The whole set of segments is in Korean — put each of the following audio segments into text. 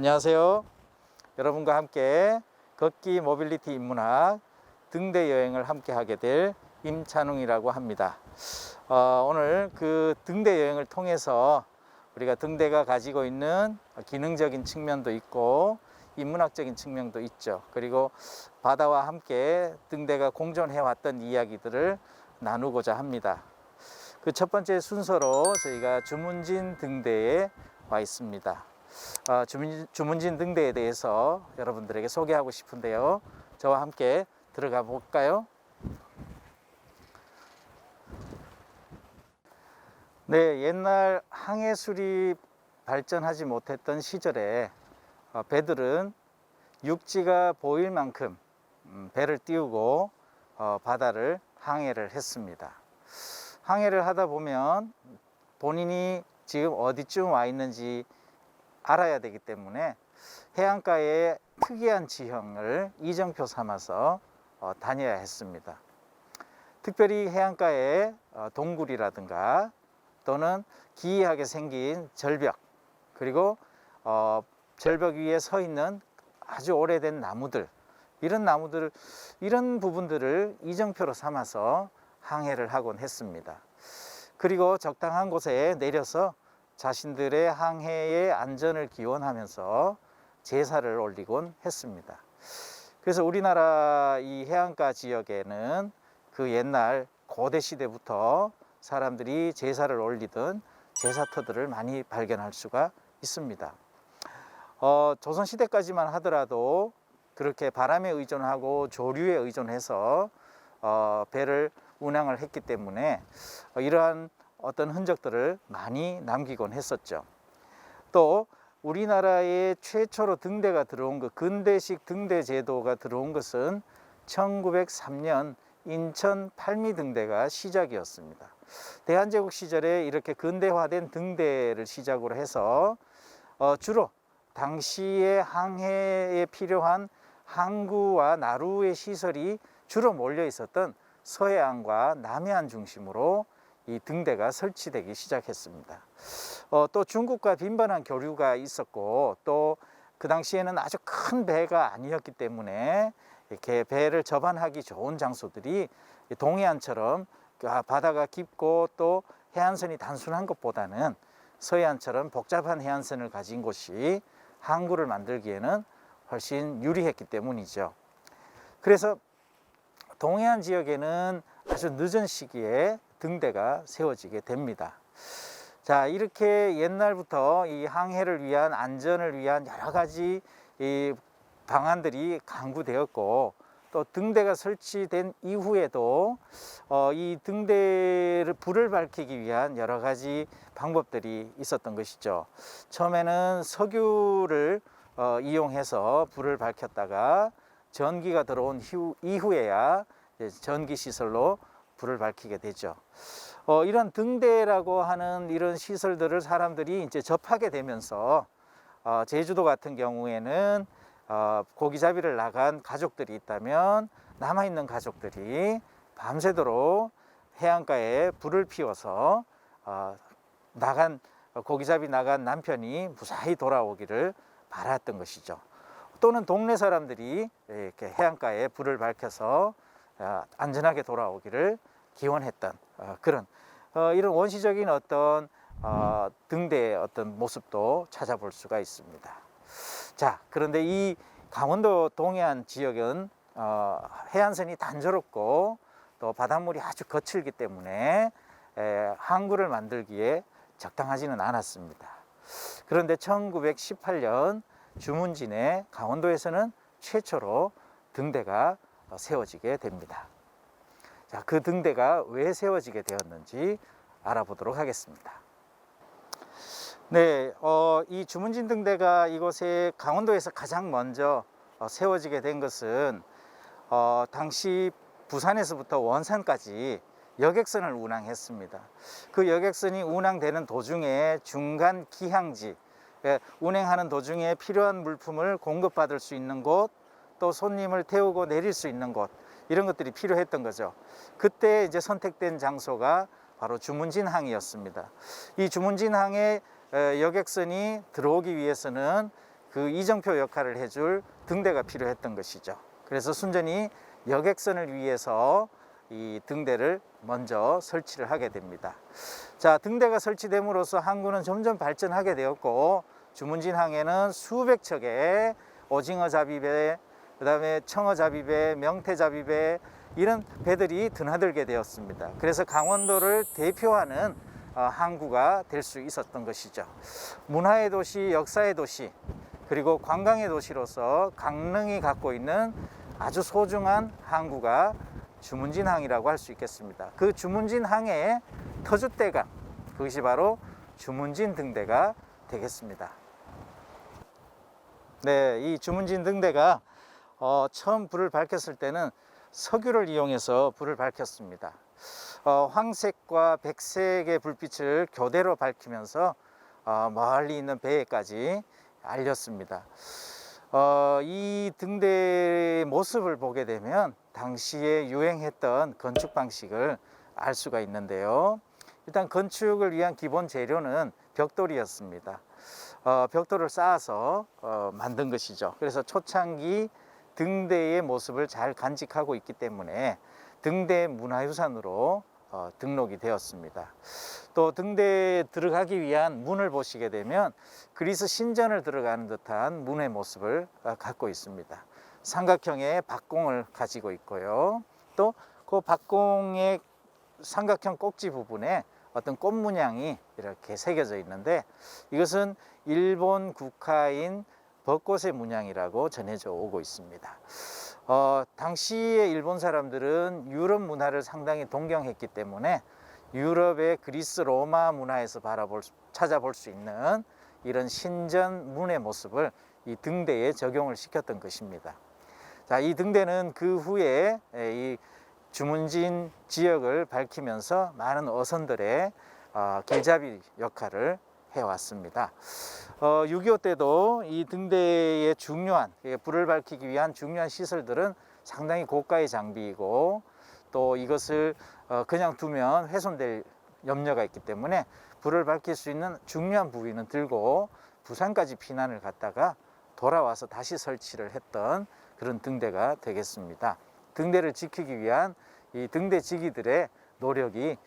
안녕하세요. 여러분과 함께 걷기 모빌리티 인문학 등대 여행을 함께 하게 될 임찬웅이라고 합니다. 오늘 그 등대 여행을 통해서 우리가 등대가 가지고 있는 기능적인 측면도 있고 인문학적인 측면도 있죠. 그리고 바다와 함께 등대가 공존해 왔던 이야기들을 나누고자 합니다. 그 첫 번째 순서로 저희가 주문진 등대에 와 있습니다. 주문진 등대에 대해서 여러분들에게 소개하고 싶은데요. 저와 함께 들어가 볼까요? 네, 옛날 항해술이 발전하지 못했던 시절에 배들은 육지가 보일 만큼 배를 띄우고 바다를 항해를 했습니다. 항해를 하다 보면 본인이 지금 어디쯤 와 있는지 알아야 되기 때문에 해안가의 특이한 지형을 이정표 삼아서 다녀야 했습니다. 특별히 해안가의 동굴이라든가 또는 기이하게 생긴 절벽, 그리고 절벽 위에 서 있는 아주 오래된 나무들, 이런 부분들을 이정표로 삼아서 항해를 하곤 했습니다. 그리고 적당한 곳에 내려서 자신들의 항해의 안전을 기원하면서 제사를 올리곤 했습니다. 그래서 우리나라 이 해안가 지역에는 그 옛날 고대 시대부터 사람들이 제사를 올리던 제사터들을 많이 발견할 수가 있습니다. 조선시대까지만 하더라도 그렇게 바람에 의존하고 조류에 의존해서 배를 운항을 했기 때문에 이러한 어떤 흔적들을 많이 남기곤 했었죠. 또 우리나라에 최초로 등대가 들어온 것, 근대식 등대 제도가 들어온 것은 1903년 인천 팔미 등대가 시작이었습니다. 대한제국 시절에 이렇게 근대화된 등대를 시작으로 해서 주로 당시의 항해에 필요한 항구와 나루의 시설이 주로 몰려 있었던 서해안과 남해안 중심으로 이 등대가 설치되기 시작했습니다. 또 중국과 빈번한 교류가 있었고 또 그 당시에는 아주 큰 배가 아니었기 때문에 이렇게 배를 접안하기 좋은 장소들이 동해안처럼 바다가 깊고 또 해안선이 단순한 것보다는 서해안처럼 복잡한 해안선을 가진 곳이 항구를 만들기에는 훨씬 유리했기 때문이죠. 그래서 동해안 지역에는 아주 늦은 시기에 등대가 세워지게 됩니다. 자, 이렇게 옛날부터 이 항해를 위한 안전을 위한 여러 가지 이 방안들이 강구되었고 또 등대가 설치된 이후에도 이 등대를 불을 밝히기 위한 여러 가지 방법들이 있었던 것이죠. 처음에는 석유를 이용해서 불을 밝혔다가 전기가 들어온 이후에야 전기 시설로 불을 밝히게 되죠. 이런 등대라고 하는 이런 시설들을 사람들이 이제 접하게 되면서 제주도 같은 경우에는 고기잡이를 나간 가족들이 있다면 남아있는 가족들이 밤새도록 해안가에 불을 피워서 고기잡이 나간 남편이 무사히 돌아오기를 바랐던 것이죠. 또는 동네 사람들이 이렇게 해안가에 불을 밝혀서 안전하게 돌아오기를 기원했던 그런 이런 원시적인 어떤 등대의 어떤 모습도 찾아볼 수가 있습니다. 자, 그런데 이 강원도 동해안 지역은 해안선이 단조롭고 또 바닷물이 아주 거칠기 때문에 항구를 만들기에 적당하지는 않았습니다. 그런데 1918년 주문진에 강원도에서는 최초로 등대가 세워지게 됩니다. 자, 그 등대가 왜 세워지게 되었는지 알아보도록 하겠습니다. 네, 이 주문진 등대가 이곳에 강원도에서 가장 먼저 세워지게 된 것은 당시 부산에서부터 원산까지 여객선을 운항했습니다. 그 여객선이 운항되는 도중에 중간 기항지, 운행하는 도중에 필요한 물품을 공급받을 수 있는 곳, 또 손님을 태우고 내릴 수 있는 곳, 이런 것들이 필요했던 거죠. 그때 이제 선택된 장소가 바로 주문진항이었습니다. 이 주문진항에 여객선이 들어오기 위해서는 그 이정표 역할을 해줄 등대가 필요했던 것이죠. 그래서 순전히 여객선을 위해서 이 등대를 먼저 설치를 하게 됩니다. 자, 등대가 설치됨으로써 항구는 점점 발전하게 되었고, 주문진항에는 수백 척의 오징어 잡이배, 그 다음에 청어 잡이배, 명태 잡이배, 이런 배들이 드나들게 되었습니다. 그래서 강원도를 대표하는 항구가 될 수 있었던 것이죠. 문화의 도시, 역사의 도시, 그리고 관광의 도시로서 강릉이 갖고 있는 아주 소중한 항구가 주문진항이라고 할 수 있겠습니다. 그 주문진항의 터줏대감, 그것이 바로 주문진 등대가 되겠습니다. 네, 이 주문진 등대가 처음 불을 밝혔을 때는 석유를 이용해서 불을 밝혔습니다. 황색과 백색의 불빛을 교대로 밝히면서 멀리 있는 배에까지 알렸습니다. 이 등대의 모습을 보게 되면 당시에 유행했던 건축 방식을 알 수가 있는데요. 일단 건축을 위한 기본 재료는 벽돌이었습니다. 벽돌을 쌓아서 만든 것이죠. 그래서 초창기 등대의 모습을 잘 간직하고 있기 때문에 등대 문화유산으로 등록이 되었습니다. 또 등대에 들어가기 위한 문을 보시게 되면 그리스 신전을 들어가는 듯한 문의 모습을 갖고 있습니다. 삼각형의 박공을 가지고 있고요. 또 그 박공의 삼각형 꼭지 부분에 어떤 꽃 문양이 이렇게 새겨져 있는데, 이것은 일본 국화인 벚꽃의 문양이라고 전해져 오고 있습니다. 당시에 일본 사람들은 유럽 문화를 상당히 동경했기 때문에 유럽의 그리스 로마 문화에서 찾아볼 수 있는 이런 신전 문의 모습을 이 등대에 적용을 시켰던 것입니다. 자, 이 등대는 그 후에 이 주문진 지역을 밝히면서 많은 어선들의 길잡이 역할을 해왔습니다. 6.25 때도 이 등대의 중요한, 불을 밝히기 위한 중요한 시설들은 상당히 고가의 장비이고, 또 이것을 그냥 두면 훼손될 염려가 있기 때문에 불을 밝힐 수 있는 중요한 부위는 들고 부산까지 피난을 갔다가 돌아와서 다시 설치를 했던 그런 등대가 되겠습니다. 등대를 지키기 위한 이 등대 지기들의 노력이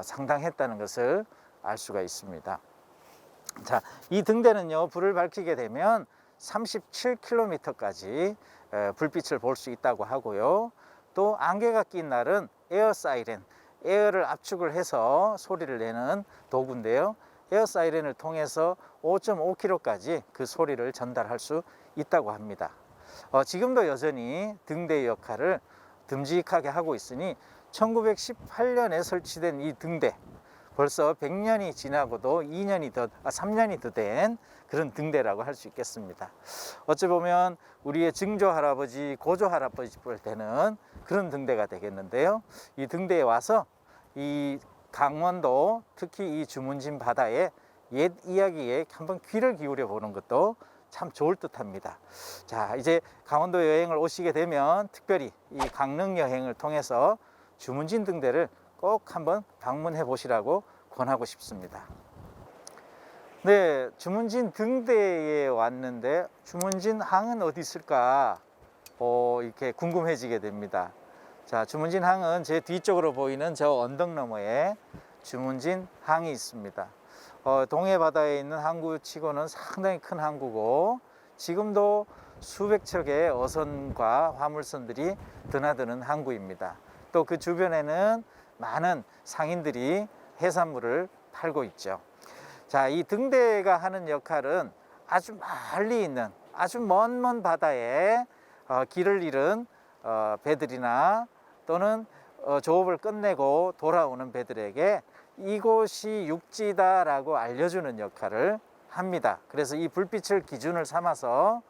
상당했다는 것을 알 수가 있습니다. 자, 이 등대는요, 불을 밝히게 되면 37km까지 불빛을 볼 수 있다고 하고요. 또 안개가 낀 날은 에어 사이렌, 에어를 압축을 해서 소리를 내는 도구인데요. 에어 사이렌을 통해서 5.5km까지 그 소리를 전달할 수 있다고 합니다. 지금도 여전히 등대의 역할을 듬직하게 하고 있으니 1918년에 설치된 이 등대, 벌써 100년이 지나고도 3년이 더 된 그런 등대라고 할 수 있겠습니다. 어찌 보면 우리의 증조 할아버지, 고조 할아버지 볼 때는 그런 등대가 되겠는데요. 이 등대에 와서 이 강원도, 특히 이 주문진 바다의 옛 이야기에 한번 귀를 기울여 보는 것도 참 좋을 듯 합니다. 자, 이제 강원도 여행을 오시게 되면 특별히 이 강릉 여행을 통해서 주문진 등대를 꼭 한번 방문해 보시라고 권하고 싶습니다. 네, 주문진 등대에 왔는데 주문진 항은 어디 있을까 이렇게 궁금해지게 됩니다. 자, 주문진 항은 제 뒤쪽으로 보이는 저 언덕 너머에 주문진 항이 있습니다. 동해 바다에 있는 항구치고는 상당히 큰 항구고, 지금도 수백 척의 어선과 화물선들이 드나드는 항구입니다. 또 그 주변에는 많은 상인들이 해산물을 팔고 있죠. 자, 이 등대가 하는 역할은 아주 멀리 있는, 아주 먼 바다에 길을 잃은 배들이나 또는 조업을 끝내고 돌아오는 배들에게 이곳이 육지다라고 알려주는 역할을 합니다. 그래서 이 불빛을 기준을 삼아서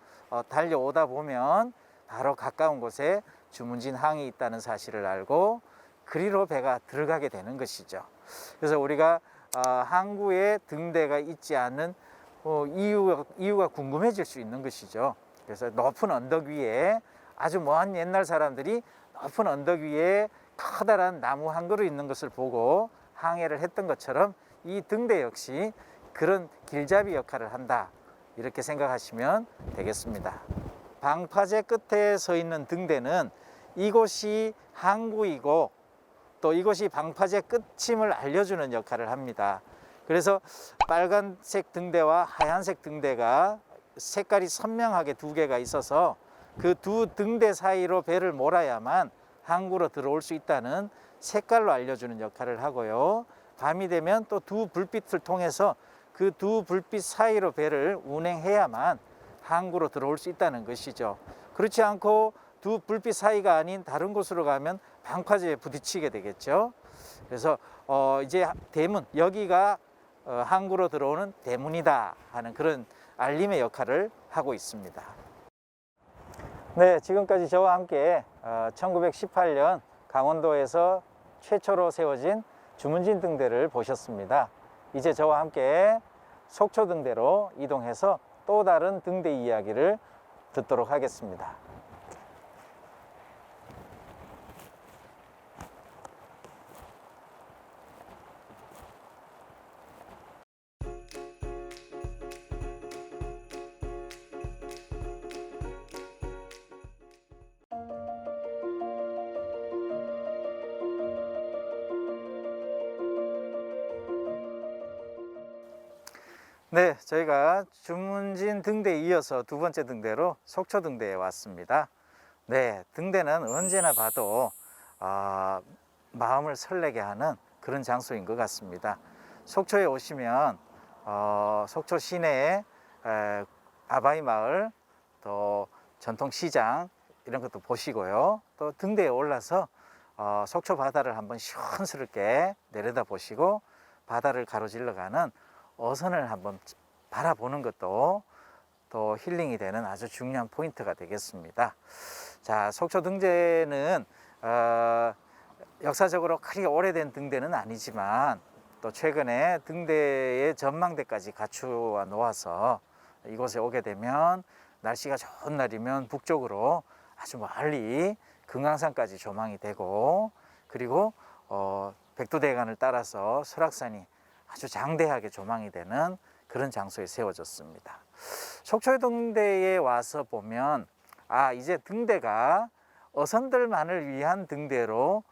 달려오다 보면 바로 가까운 곳에 주문진 항이 있다는 사실을 알고 그리로 배가 들어가게 되는 것이죠. 그래서 우리가 항구에 등대가 있지 않은 이유가 궁금해질 수 있는 것이죠. 그래서 높은 언덕 위에, 아주 먼 옛날 사람들이 높은 언덕 위에 커다란 나무 한 그루 있는 것을 보고 항해를 했던 것처럼 이 등대 역시 그런 길잡이 역할을 한다, 이렇게 생각하시면 되겠습니다. 방파제 끝에 서 있는 등대는 이곳이 항구이고 또 이곳이 방파제 끝임을 알려주는 역할을 합니다. 그래서 빨간색 등대와 하얀색 등대가 색깔이 선명하게 두 개가 있어서 그 두 등대 사이로 배를 몰아야만 항구로 들어올 수 있다는 색깔로 알려주는 역할을 하고요. 밤이 되면 또 두 불빛을 통해서 그 두 불빛 사이로 배를 운행해야만 항구로 들어올 수 있다는 것이죠. 그렇지 않고 두 불빛 사이가 아닌 다른 곳으로 가면 방파제에 부딪히게 되겠죠. 그래서 이제 대문, 여기가 항구로 들어오는 대문이다 하는 그런 알림의 역할을 하고 있습니다. 네, 지금까지 저와 함께 1918년 강원도에서 최초로 세워진 주문진 등대를 보셨습니다. 이제 저와 함께 속초 등대로 이동해서 또 다른 등대 이야기를 듣도록 하겠습니다. 네, 저희가 주문진 등대에 이어서 두 번째 등대로 속초 등대에 왔습니다. 네, 등대는 언제나 봐도 마음을 설레게 하는 그런 장소인 것 같습니다. 속초에 오시면 속초 시내에 아바이 마을, 또 전통시장 이런 것도 보시고요. 또 등대에 올라서 속초 바다를 한번 시원스럽게 내려다 보시고 바다를 가로질러 가는 어선을 한번 바라보는 것도 또 힐링이 되는 아주 중요한 포인트가 되겠습니다. 자, 속초 등대는 역사적으로 크게 오래된 등대는 아니지만 또 최근에 등대의 전망대까지 갖추어 놓아서 이곳에 오게 되면 날씨가 좋은 날이면 북쪽으로 아주 멀리 금강산까지 조망이 되고, 그리고 백두대간을 따라서 설악산이 아주 장대하게 조망이 되는 그런 장소에 세워졌습니다. 속초 등대에 와서 보면 이제 등대가 어선들만을 위한 등대로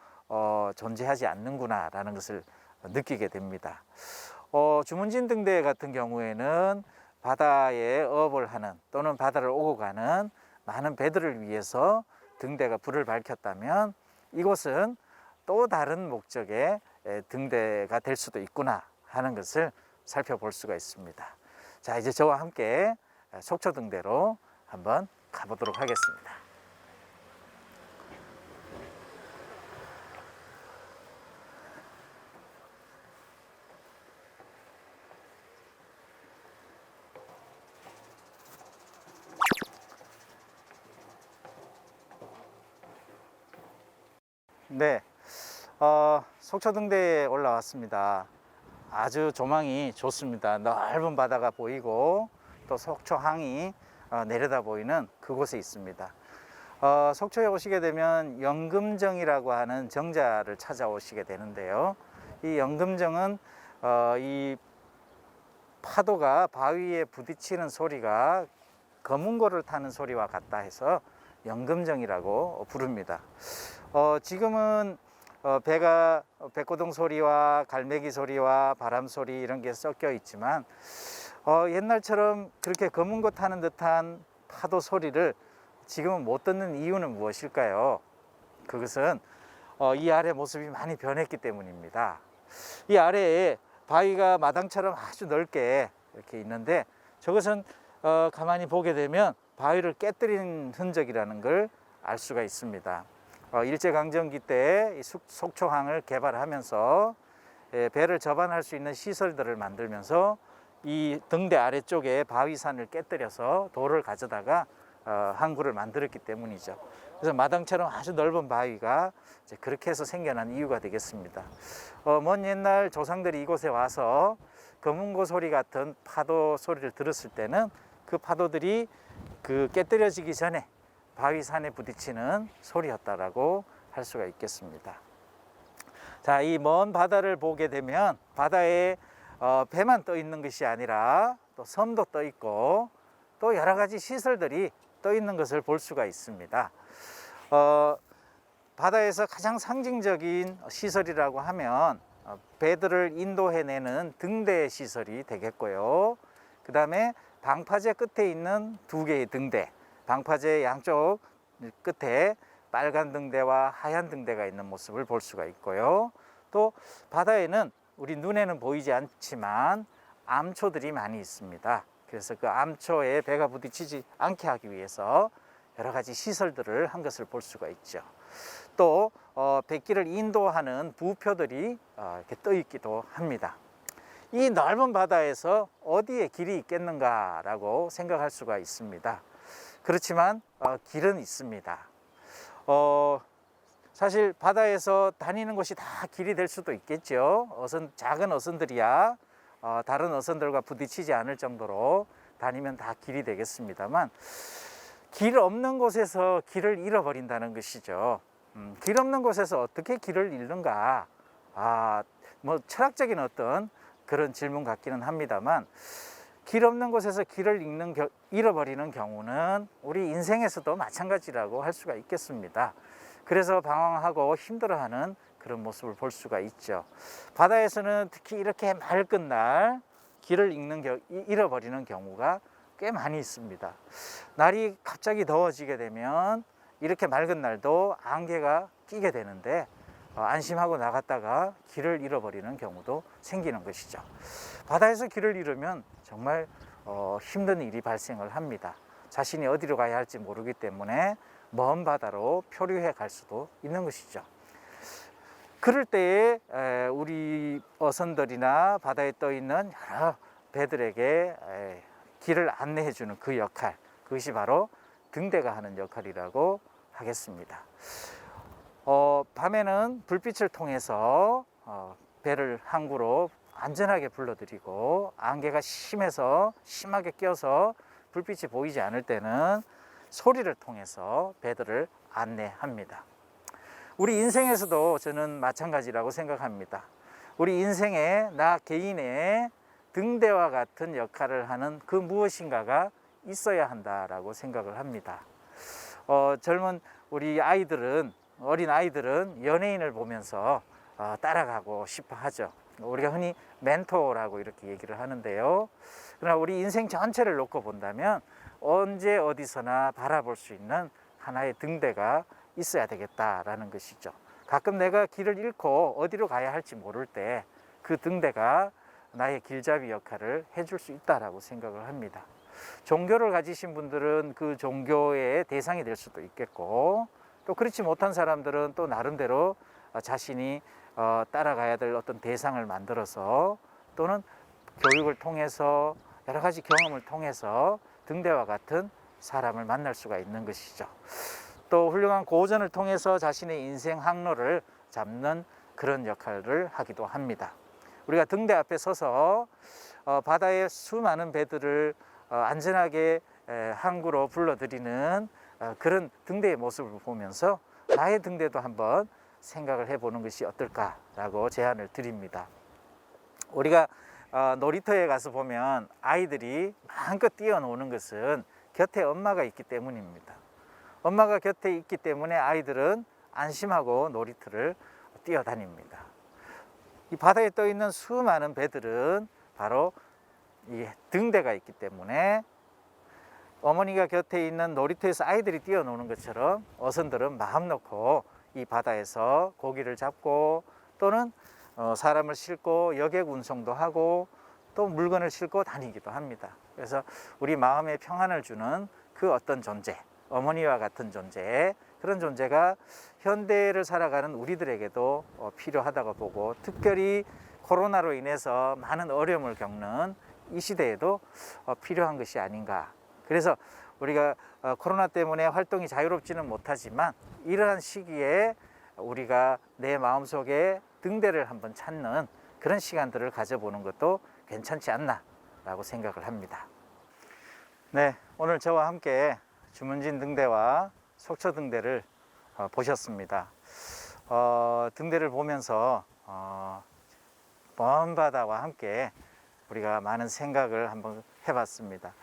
존재하지 않는구나 라는 것을 느끼게 됩니다. 주문진 등대 같은 경우에는 바다에 어업을 하는 또는 바다를 오고 가는 많은 배들을 위해서 등대가 불을 밝혔다면, 이곳은 또 다른 목적의 등대가 될 수도 있구나 하는 것을 살펴볼 수가 있습니다. 자, 이제 저와 함께 속초 등대로 한번 가보도록 하겠습니다. 네, 속초 등대에 올라왔습니다. 아주 조망이 좋습니다. 넓은 바다가 보이고 또 속초항이 내려다 보이는 그곳에 있습니다. 속초에 오시게 되면 영금정이라고 하는 정자를 찾아오시게 되는데요. 이 영금정은 이 파도가 바위에 부딪히는 소리가 거문고를 타는 소리와 같다 해서 영금정이라고 부릅니다. 지금은 배가 백고동 소리와 갈매기 소리와 바람 소리 이런 게 섞여 있지만 옛날처럼 그렇게 거문고 타는 듯한 파도 소리를 지금은 못 듣는 이유는 무엇일까요? 그것은 이 아래 모습이 많이 변했기 때문입니다. 이 아래에 바위가 마당처럼 아주 넓게 이렇게 있는데, 저것은 가만히 보게 되면 바위를 깨뜨린 흔적이라는 걸 알 수가 있습니다. 일제강점기 때 속초항을 개발하면서 배를 접안할 수 있는 시설들을 만들면서 이 등대 아래쪽에 바위산을 깨뜨려서 돌을 가져다가 항구를 만들었기 때문이죠. 그래서 마당처럼 아주 넓은 바위가 이제 그렇게 해서 생겨난 이유가 되겠습니다. 먼 옛날 조상들이 이곳에 와서 거문고 소리 같은 파도 소리를 들었을 때는 그 파도들이 그 깨뜨려지기 전에 바위산에 부딪히는 소리였다라고 할 수가 있겠습니다. 자, 이 먼 바다를 보게 되면 바다에 배만 떠 있는 것이 아니라 또 섬도 떠 있고 또 여러 가지 시설들이 떠 있는 것을 볼 수가 있습니다. 바다에서 가장 상징적인 시설이라고 하면 배들을 인도해내는 등대 시설이 되겠고요. 그 다음에 방파제 끝에 있는 두 개의 등대, 방파제 양쪽 끝에 빨간 등대와 하얀 등대가 있는 모습을 볼 수가 있고요. 또 바다에는 우리 눈에는 보이지 않지만 암초들이 많이 있습니다. 그래서 그 암초에 배가 부딪히지 않게 하기 위해서 여러 가지 시설들을 한 것을 볼 수가 있죠. 또 백기를 인도하는 부표들이 이렇게 떠 있기도 합니다. 이 넓은 바다에서 어디에 길이 있겠는가라고 생각할 수가 있습니다. 그렇지만 길은 있습니다. 사실 바다에서 다니는 곳이 다 길이 될 수도 있겠죠. 작은 어선들이야 다른 어선들과 부딪히지 않을 정도로 다니면 다 길이 되겠습니다만, 길 없는 곳에서 길을 잃어버린다는 것이죠. 길 없는 곳에서 어떻게 길을 잃는가? 뭐 철학적인 어떤 그런 질문 같기는 합니다만, 길 없는 곳에서 길을 잃어버리는 경우는 우리 인생에서도 마찬가지라고 할 수가 있겠습니다. 그래서 방황하고 힘들어하는 그런 모습을 볼 수가 있죠. 바다에서는 특히 이렇게 맑은 날 길을 잃어버리는 경우가 꽤 많이 있습니다. 날이 갑자기 더워지게 되면 이렇게 맑은 날도 안개가 끼게 되는데 안심하고 나갔다가 길을 잃어버리는 경우도 생기는 것이죠. 바다에서 길을 잃으면 정말 힘든 일이 발생을 합니다. 자신이 어디로 가야 할지 모르기 때문에 먼 바다로 표류해 갈 수도 있는 것이죠. 그럴 때에 우리 어선들이나 바다에 떠 있는 여러 배들에게 길을 안내해 주는 그 역할, 그것이 바로 등대가 하는 역할이라고 하겠습니다. 밤에는 불빛을 통해서 배를 항구로 안전하게 불러들이고, 안개가 심하게 껴서 불빛이 보이지 않을 때는 소리를 통해서 배들을 안내합니다. 우리 인생에서도 저는 마찬가지라고 생각합니다. 우리 인생에 나 개인의 등대와 같은 역할을 하는 그 무엇인가가 있어야 한다라고 생각을 합니다. 젊은 우리 어린 아이들은 연예인을 보면서 따라가고 싶어 하죠. 우리가 흔히 멘토라고 이렇게 얘기를 하는데요. 그러나 우리 인생 전체를 놓고 본다면 언제 어디서나 바라볼 수 있는 하나의 등대가 있어야 되겠다라는 것이죠. 가끔 내가 길을 잃고 어디로 가야 할지 모를 때 그 등대가 나의 길잡이 역할을 해줄 수 있다라고 생각을 합니다. 종교를 가지신 분들은 그 종교의 대상이 될 수도 있겠고, 또 그렇지 못한 사람들은 또 나름대로 자신이 따라가야 될 어떤 대상을 만들어서, 또는 교육을 통해서 여러 가지 경험을 통해서 등대와 같은 사람을 만날 수가 있는 것이죠. 또 훌륭한 고전을 통해서 자신의 인생 항로를 잡는 그런 역할을 하기도 합니다. 우리가 등대 앞에 서서 바다의 수많은 배들을 안전하게 항구로 불러들이는 그런 등대의 모습을 보면서 나의 등대도 한번 생각을 해보는 것이 어떨까라고 제안을 드립니다. 우리가 놀이터에 가서 보면 아이들이 마음껏 뛰어노는 것은 곁에 엄마가 있기 때문입니다. 엄마가 곁에 있기 때문에 아이들은 안심하고 놀이터를 뛰어다닙니다. 이 바다에 떠 있는 수많은 배들은 바로 이 등대가 있기 때문에 어머니가 곁에 있는 놀이터에서 아이들이 뛰어노는 것처럼 어선들은 마음 놓고 이 바다에서 고기를 잡고, 또는 사람을 싣고 여객 운송도 하고, 또 물건을 싣고 다니기도 합니다. 그래서 우리 마음에 평안을 주는 그 어떤 존재, 어머니와 같은 존재, 그런 존재가 현대를 살아가는 우리들에게도 필요하다고 보고, 특별히 코로나로 인해서 많은 어려움을 겪는 이 시대에도 필요한 것이 아닌가. 그래서 우리가 코로나 때문에 활동이 자유롭지는 못하지만 이러한 시기에 우리가 내 마음속에 등대를 한번 찾는 그런 시간들을 가져보는 것도 괜찮지 않나 라고 생각을 합니다. 네, 오늘 저와 함께 주문진 등대와 속초 등대를 보셨습니다. 등대를 보면서 먼 바다와 함께 우리가 많은 생각을 한번 해봤습니다.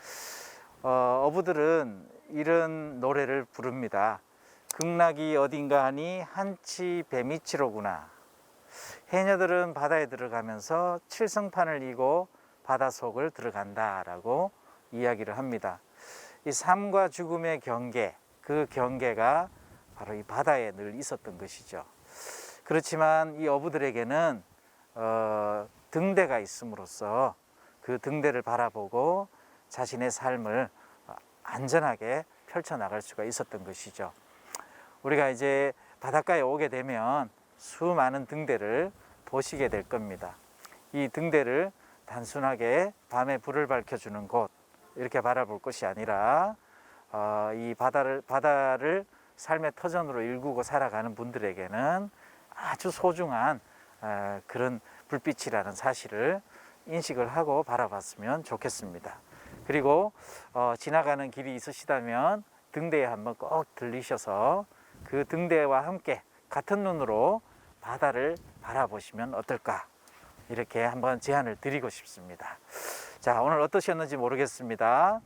어부들은 이런 노래를 부릅니다. 극락이 어딘가 하니 한치 배미치로구나. 해녀들은 바다에 들어가면서 칠성판을 이고 바다 속을 들어간다라고 이야기를 합니다. 이 삶과 죽음의 경계, 그 경계가 바로 이 바다에 늘 있었던 것이죠. 그렇지만 이 어부들에게는 등대가 있음으로써 그 등대를 바라보고 자신의 삶을 안전하게 펼쳐나갈 수가 있었던 것이죠. 우리가 이제 바닷가에 오게 되면 수많은 등대를 보시게 될 겁니다. 이 등대를 단순하게 밤에 불을 밝혀주는 곳 이렇게 바라볼 것이 아니라 이 바다를 삶의 터전으로 일구고 살아가는 분들에게는 아주 소중한 그런 불빛이라는 사실을 인식을 하고 바라봤으면 좋겠습니다. 그리고 지나가는 길이 있으시다면 등대에 한번 꼭 들리셔서 그 등대와 함께 같은 눈으로 바다를 바라보시면 어떨까, 이렇게 한번 제안을 드리고 싶습니다. 자, 오늘 어떠셨는지 모르겠습니다.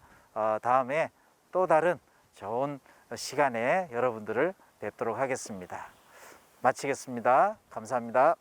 다음에 또 다른 좋은 시간에 여러분들을 뵙도록 하겠습니다. 마치겠습니다. 감사합니다.